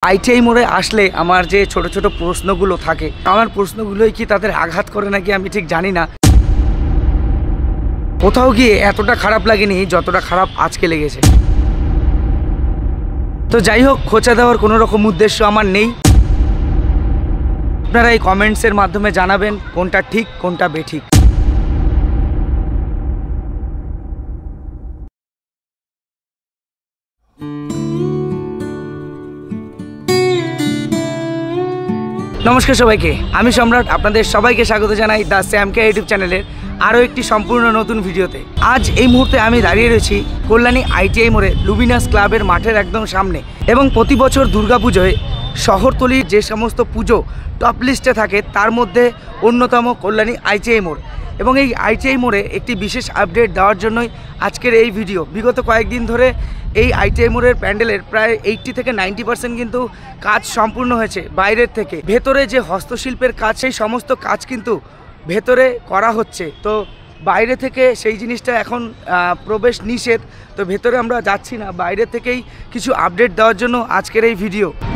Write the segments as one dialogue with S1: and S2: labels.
S1: ITI মোড়ে আসলে আমার যে ছোট ছোট প্রশ্নগুলো থাকে, আমার প্রশ্নগুলোই কি তাদের আঘাত করে নাকি আমি ঠিক জানি না। কোথাও গিয়ে এতটা খারাপ লাগেনি যতটা খারাপ আজকে লেগেছে। তো যাই হোক, খোঁচা দেওয়ার কোনো রকম উদ্দেশ্য আমার নেই। আপনারা এই কমেন্টসের মাধ্যমে জানাবেন কোনটা ঠিক কোনটা বেঠিক। নমস্কার সবাইকে, আমি সম্রাট। আপনাদের সবাইকে স্বাগত জানাই দ্য স্যামকে ইউটিউব চ্যানেলের আরও একটি সম্পূর্ণ নতুন ভিডিওতে। আজ এই মুহূর্তে আমি দাঁড়িয়ে রয়েছি কল্যাণী আইটিআই মোড়ে লুমিনাস ক্লাবের মাঠের একদম সামনে। এবং প্রতি বছর দুর্গাপুজোয় শহরতলির যে সমস্ত পুজো টপ লিস্টে থাকে তার মধ্যে অন্যতম কল্যাণী আইটিআই মোড়। এবং এই আইটিআই মোড়ে একটি বিশেষ আপডেট দেওয়ার জন্যই আজকের এই ভিডিও। বিগত কয়েকদিন ধরে এই আইটিআই মোড়ের প্যান্ডেলের প্রায় 80 থেকে 90% কিন্তু কাজ সম্পূর্ণ হয়েছে বাইরের থেকে। ভেতরে যে হস্তশিল্পের কাজ, সেই সমস্ত কাজ কিন্তু ভেতরে করা হচ্ছে। তো বাইরে থেকে সেই জিনিসটা এখন প্রবেশ নিষেধ, তো ভেতরে আমরা যাচ্ছি না। বাইরে থেকেই কিছু আপডেট দেওয়ার জন্য আজকের এই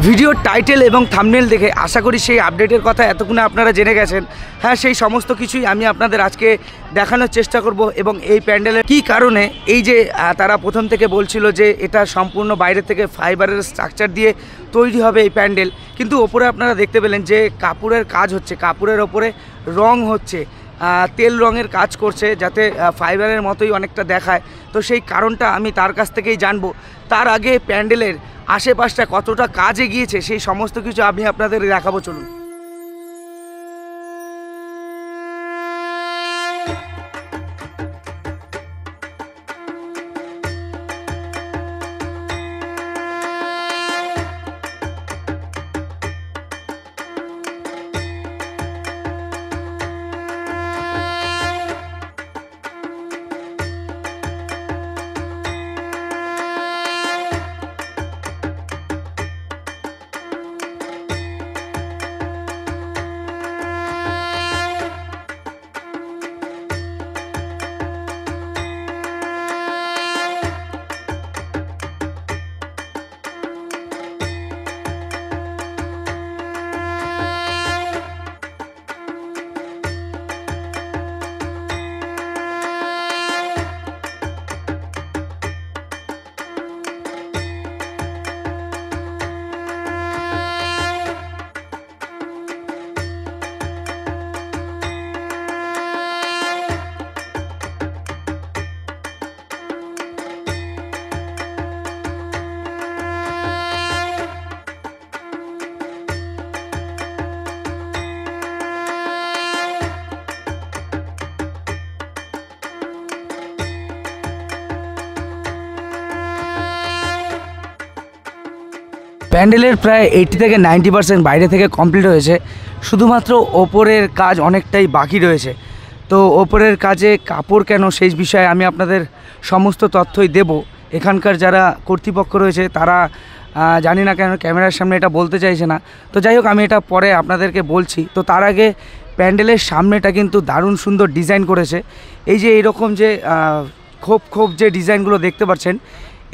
S1: ভিডিওর টাইটেল এবং থাম্বনেল দেখে আশা করি সেই আপডেটের কথা এতক্ষণে আপনারা জেনে গেছেন। হ্যাঁ, সেই সমস্ত কিছুই আমি আপনাদের আজকে দেখানোর চেষ্টা করব। এবং এই প্যান্ডেলের কী কারণে, এই যে তারা প্রথম থেকে বলছিল যে এটা সম্পূর্ণ বাইরে থেকে ফাইবারের স্ট্রাকচার দিয়ে তৈরি হবে এই প্যান্ডেল, কিন্তু ওপরে আপনারা দেখতে পেলেন যে কাপড়ের কাজ হচ্ছে, কাপড়ের ওপরে রং হচ্ছে, তেল রঙের কাজ করছে যাতে ফাইবারের মতোই অনেকটা দেখায়। তো সেই কারণটা আমি তার কাছ থেকেই জানবো। তার আগে প্যান্ডেলের আশেপাশটা কতটা কাজ এগিয়েছে সেই সমস্ত কিছু আমি আপনাদের দেখাবো, চলুন। প্যান্ডেলের প্রায় 80 থেকে 90% বাইরে থেকে কমপ্লিট হয়েছে। শুধুমাত্র ওপরের কাজ অনেকটাই বাকি রয়েছে। তো ওপরের কাজে কাপড় কেন, সেই বিষয়ে আমি আপনাদের সমস্ত তথ্যই দেব। এখানকার যারা কর্তৃপক্ষ রয়েছে তারা জানি না কেন ক্যামেরার সামনে এটা বলতে চাইছে না। তো যাই হোক, আমি এটা পরে আপনাদেরকে বলছি। তো তার আগে প্যান্ডেলের সামনেটা কিন্তু দারুণ সুন্দর ডিজাইন করেছে। এই যে এইরকম যে খোপ যে ডিজাইনগুলো দেখতে পাচ্ছেন,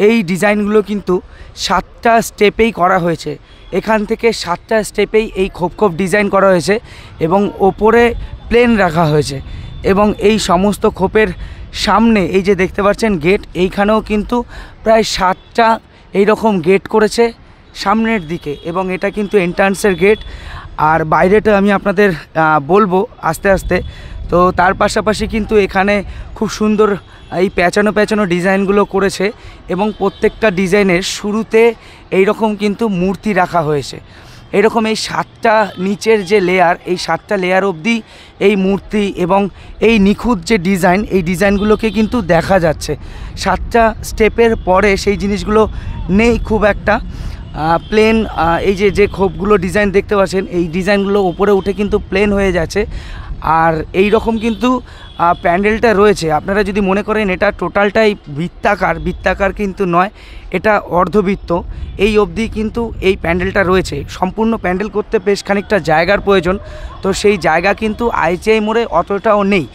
S1: এই ডিজাইনগুলো কিন্তু 7টা স্টেপেই করা হয়েছে। এখান থেকে 7টা স্টেপেই এই খোপ ডিজাইন করা হয়েছে এবং ওপরে প্লেন রাখা হয়েছে। এবং এই সমস্ত খোপের সামনে এই যে দেখতে পাচ্ছেন গেট, এইখানেও কিন্তু প্রায় 7টা এইরকম গেট করেছে সামনের দিকে। এবং এটা কিন্তু এন্ট্রান্সের গেট। আর বাইরেটা আমি আপনাদের বলবো আস্তে আস্তে। তো তার পাশাপাশি কিন্তু এখানে খুব সুন্দর এই প্যাঁচানো ডিজাইনগুলো করেছে। এবং প্রত্যেকটা ডিজাইনের শুরুতে এইরকম কিন্তু মূর্তি রাখা হয়েছে। এরকম এই 7টা নিচের যে লেয়ার, এই 7টা লেয়ার অবধি এই মূর্তি এবং এই নিখুঁত যে ডিজাইন, এই ডিজাইনগুলোকে কিন্তু দেখা যাচ্ছে। 7টা স্টেপের পরে সেই জিনিসগুলো নেই খুব একটা। প্লেন এই যে খোপগুলো ডিজাইন দেখতে পাচ্ছেন, এই ডিজাইনগুলো উপরে উঠে কিন্তু প্লেন হয়ে যাচ্ছে। আর এই রকম কিন্তু প্যান্ডেলটা রয়েছে। আপনারা যদি মনে করেন এটা টোটালটাই বৃত্তাকার কিন্তু নয়, এটা অর্ধবৃত্ত। এই অবধি কিন্তু এই প্যান্ডেলটা রয়েছে। সম্পূর্ণ প্যান্ডেল করতে বেশ খানিকটা জায়গার প্রয়োজন। তো সেই জায়গা কিন্তু আইটিআই মোড়ে অতটাও নেই।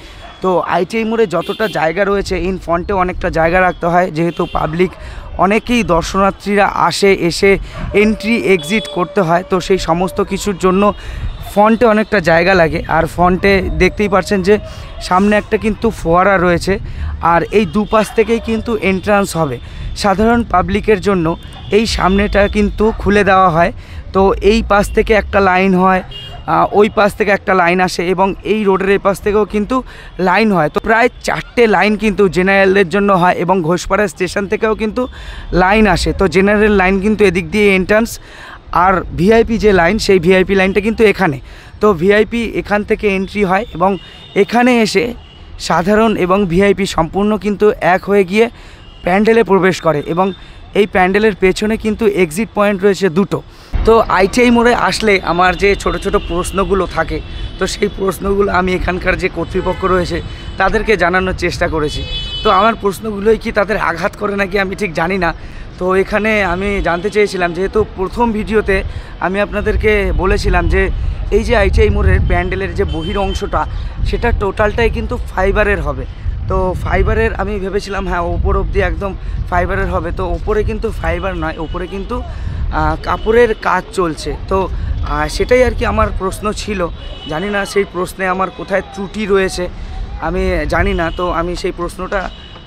S1: তো আইটিআই মোড়ে যতটা জায়গা রয়েছে, ইন ফ্রন্টে অনেকটা জায়গা রাখতে হয়, যেহেতু পাবলিক অনেকেই দর্শনার্থীরা এসে এন্ট্রি এক্সিট করতে হয়, তো সেই সমস্ত কিছুর জন্য ফ্রন্টে অনেকটা জায়গা লাগে। আর ফ্রন্টে দেখতেই পাচ্ছেন যে সামনে একটা কিন্তু ফোয়ারা রয়েছে, আর এই দুপাশ থেকেই কিন্তু এন্ট্রান্স হবে। সাধারণ পাবলিকের জন্য এই সামনেটা কিন্তু খুলে দেওয়া হয়, তো এই পাশ থেকে একটা লাইন হয়, ওই পাশ থেকে একটা লাইন আসে এবং এই রোডের এই পাশ থেকেও কিন্তু লাইন হয়। তো প্রায় 4টে লাইন কিন্তু জেনারেলের জন্য হয় এবং ঘোষপাড়া স্টেশন থেকেও কিন্তু লাইন আসে। তো জেনারেল লাইন কিন্তু এদিক দিয়ে এন্ট্রান্স, আর ভিআইপি যে লাইন সেই ভিআইপি লাইনটা কিন্তু এখানে। তো ভিআইপি এখান থেকে এন্ট্রি হয় এবং এখানে এসে সাধারণ এবং ভিআইপি সম্পূর্ণ কিন্তু এক হয়ে গিয়ে প্যান্ডেলে প্রবেশ করে এবং এই প্যান্ডেলের পেছনে কিন্তু এক্সিট পয়েন্ট রয়েছে দুটো। তো আইটিআই মোড়ে আসলে আমার যে ছোট ছোট প্রশ্নগুলো থাকে, তো সেই প্রশ্নগুলো আমি এখানকার যে কর্তৃপক্ষ রয়েছে তাদেরকে জানানোর চেষ্টা করেছি। তো আমার প্রশ্নগুলোই কি তাদের আঘাত করে নাকি আমি ঠিক জানি না। তো এখানে আমি জানতে চেয়েছিলাম, যেহেতু প্রথম ভিডিওতে আমি আপনাদেরকে বলেছিলাম যে এই যে আইটিআই মোড়ের প্যান্ডেলের যে বহির অংশটা সেটা টোটালটাই কিন্তু ফাইবারের হবে। তো ফাইবারের আমি ভেবেছিলাম হ্যাঁ ওপর অবধি একদম ফাইবারের হবে, তো ওপরে কিন্তু ফাইবার নয়, ওপরে কিন্তু কাপড়ের কাজ চলছে। তো সেটাই আর কি আমার প্রশ্ন ছিল। জানি না সেই প্রশ্নে আমার কোথায় ত্রুটি রয়েছে আমি জানি না। তো আমি সেই প্রশ্নটা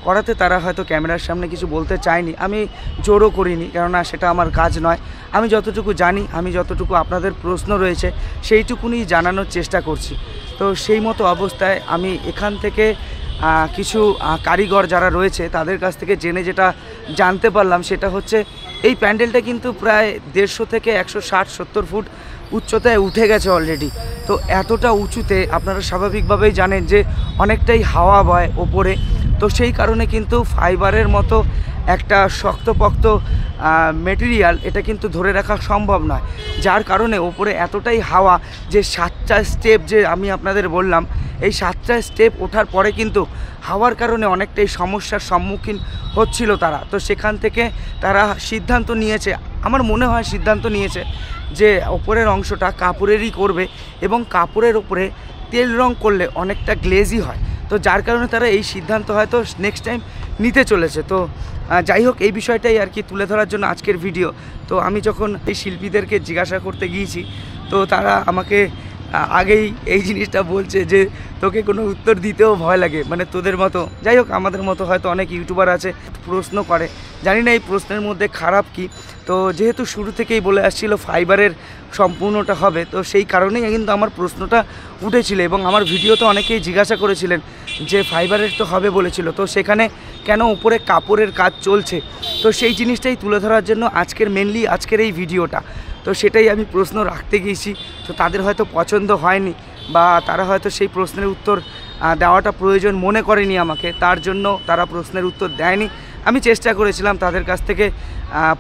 S1: করাতে তারা হয়তো ক্যামেরার সামনে কিছু বলতে চায়নি, আমি জোরও করিনি, কেননা সেটা আমার কাজ নয়। আমি যতটুকু জানি, আমি যতটুকু আপনাদের প্রশ্ন রয়েছে সেইটুকুনি জানানোর চেষ্টা করছি। তো সেই মতো অবস্থায় আমি এখান থেকে কিছু কারিগর যারা রয়েছে তাদের কাছ থেকে জেনে যেটা জানতে পারলাম সেটা হচ্ছে এই প্যান্ডেলটা কিন্তু প্রায় 150 থেকে 160-70 ফুট উচ্চতায় উঠে গেছে অলরেডি। তো এতটা উঁচুতে আপনারা স্বাভাবিকভাবেই জানেন যে অনেকটাই হাওয়া বয় ওপরে, তো সেই কারণে কিন্তু ফাইবারের মতো একটা শক্তপোক্ত মেটেরিয়াল এটা কিন্তু ধরে রাখা সম্ভব নয়, যার কারণে ওপরে এতটাই হাওয়া যে 7টা স্টেপ যে আমি আপনাদের বললাম, এই 7টা স্টেপ ওঠার পরে কিন্তু হাওয়ার কারণে অনেকটাই সমস্যার সম্মুখীন হচ্ছিল তারা। তো সেখান থেকে তারা সিদ্ধান্ত নিয়েছে, আমার মনে হয় সিদ্ধান্ত নিয়েছে যে ওপরের অংশটা কাপড়েরই করবে এবং কাপড়ের ওপরে তেল রং করলে অনেকটা গ্লেজি হয়। তো যার কারণে তারা এই সিদ্ধান্ত হয়তো নেক্সট টাইম নিতে চলেছে। তো যাই হোক, এই বিষয়টাই আর কি তুলে ধরার জন্য আজকের ভিডিও। তো আমি যখন এই শিল্পীদেরকে জিজ্ঞাসা করতে গিয়েছি, তো তারা আমাকে আগেই এই জিনিসটা বলছে যে তোকে কোনো উত্তর দিতেও ভয় লাগে, মানে তোদের মতো, যাই হোক আমাদের মতো হয়তো অনেক ইউটিউবার আছে প্রশ্ন করে, জানি না এই প্রশ্নের মধ্যে খারাপ কি। তো যেহেতু শুরু থেকেই বলে আসছিল ফাইবারের সম্পূর্ণটা হবে, তো সেই কারণেই কিন্তু আমার প্রশ্নটা উঠেছিল এবং আমার ভিডিওতে অনেকেই জিজ্ঞাসা করেছিলেন যে ফাইবারের তো হবে বলেছিল, তো সেখানে কেন উপরে কাপড়ের কাজ চলছে। তো সেই জিনিসটাই তুলে ধরার জন্য মেনলি আজকের এই ভিডিওটা। তো সেটাই আমি প্রশ্ন রাখতে গিয়েছি, তো তাদের হয়তো পছন্দ হয়নি বা তারা হয়তো সেই প্রশ্নের উত্তর দেওয়াটা প্রয়োজন মনে করেনি আমাকে, তার জন্য তারা প্রশ্নের উত্তর দেয়নি। আমি চেষ্টা করেছিলাম তাদের কাছ থেকে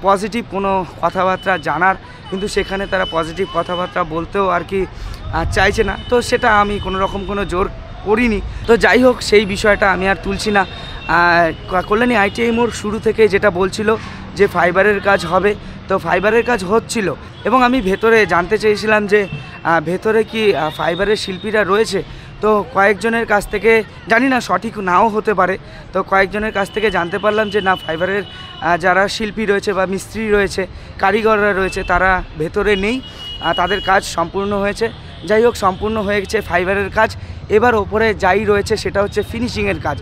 S1: পজিটিভ কোনো কথাবার্তা জানার, কিন্তু সেখানে তারা পজিটিভ কথাবার্তা বলতেও আর কি চাইছে না। তো সেটা আমি কোনো রকম কোনো জোর করিনি। তো যাই হোক, সেই বিষয়টা আমি আর তুলছি না। কল্যাণী আইটিআই মোড় শুরু থেকে যেটা বলছিল যে ফাইবারের কাজ হবে, তো ফাইবারের কাজ হচ্ছিল এবং আমি ভেতরে জানতে চেয়েছিলাম যে ভেতরে কি ফাইবারের শিল্পীরা রয়েছে। তো কয়েকজনের কাছ থেকে, জানি না সঠিক নাও হতে পারে, তো কয়েকজনের কাছ থেকে জানতে পারলাম যে না, ফাইবারের যারা শিল্পী রয়েছে বা মিস্ত্রি রয়েছে, কারিগররা রয়েছে, তারা ভেতরে নেই, তাদের কাজ সম্পূর্ণ হয়েছে। যাই হোক, সম্পূর্ণ হয়ে গেছে ফাইবারের কাজ। এবার ওপরে যাই রয়েছে সেটা হচ্ছে ফিনিশিংয়ের কাজ।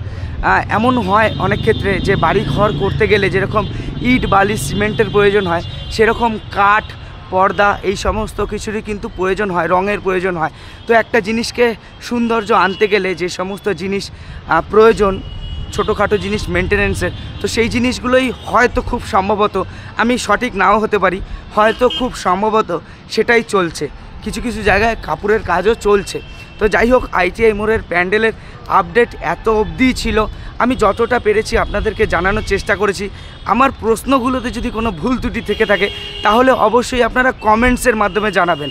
S1: এমন হয় অনেক ক্ষেত্রে যে বাড়ি ঘর করতে গেলে যেরকম ইট বালি সিমেন্টের প্রয়োজন হয়, সেরকম কাঠ পর্দা এই সমস্ত কিছুরই কিন্তু প্রয়োজন হয়, রঙের প্রয়োজন হয়। তো একটা জিনিসকে সৌন্দর্য আনতে গেলে যে সমস্ত জিনিস প্রয়োজন, ছোটোখাটো জিনিস মেনটেনেন্সের, তো সেই জিনিসগুলোই হয়তো খুব সম্ভবত, আমি সঠিক নাও হতে পারি, হয়তো খুব সম্ভবত সেটাই চলছে। কিছু কিছু জায়গায় কাপড়ের কাজও চলছে। তো যাই হোক, আইটিআই মোড়ের প্যান্ডেলের আপডেট এত অবধি ছিল। আমি যতটা পেরেছি আপনাদেরকে জানানোর চেষ্টা করেছি। আমার প্রশ্নগুলোতে যদি কোনো ভুল ত্রুটি থেকে থাকে তাহলে অবশ্যই আপনারা কমেন্টসের মাধ্যমে জানাবেন।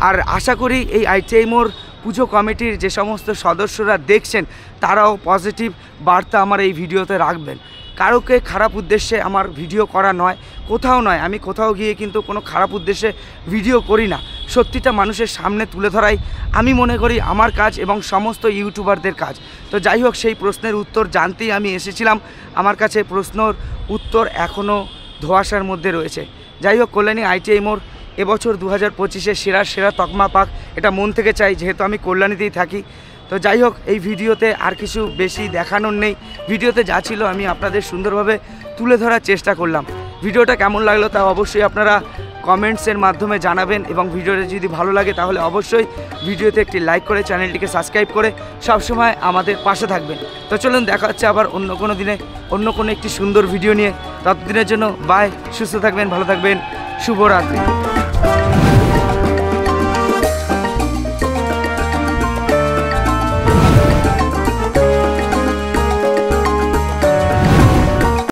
S1: আর আশা করি এই আইটিআই মোড় পুজো কমিটির যে সমস্ত সদস্যরা দেখছেন তারাও পজিটিভ বার্তা আমার এই ভিডিওতে রাখবেন। কারোকে খারাপ উদ্দেশ্যে আমার ভিডিও করা নয়, কোথাও নয়, আমি কোথাও গিয়ে কিন্তু কোনো খারাপ উদ্দেশ্যে ভিডিও করি না। সত্যিটা মানুষের সামনে তুলে ধরাই আমি মনে করি আমার কাজ এবং সমস্ত ইউটিউবারদের কাজ। তো যাই হোক, সেই প্রশ্নের উত্তর জানতেই আমি এসেছিলাম। আমার কাছে প্রশ্নর উত্তর এখনও ধোঁয়াশার মধ্যে রয়েছে। যাই হোক, কল্যাণী ITI মোড় এবছর 2025-এ সেরা তকমা পাক, এটা মন থেকে চাই, যেহেতু আমি কল্যাণীতেই থাকি। তো যাই হোক, এই ভিডিওতে আর কিছু বেশি দেখানোর নেই। ভিডিওতে যা ছিল আমি আপনাদের সুন্দরভাবে তুলে ধরার চেষ্টা করলাম। ভিডিওটা কেমন লাগলো তা অবশ্যই আপনারা কমেন্টসের মাধ্যমে জানাবেন, এবং ভিডিওটা যদি ভালো লাগে তাহলে অবশ্যই ভিডিওতে একটি লাইক করে চ্যানেলটিকে সাবস্ক্রাইব করে সবসময় আমাদের পাশে থাকবেন। তো চলুন, দেখা হচ্ছে আবার অন্য কোনো দিনে অন্য কোনো একটি সুন্দর ভিডিও নিয়ে। ততদিনের জন্য বাই, সুস্থ থাকবেন, ভালো থাকবেন, শুভরাত্রি।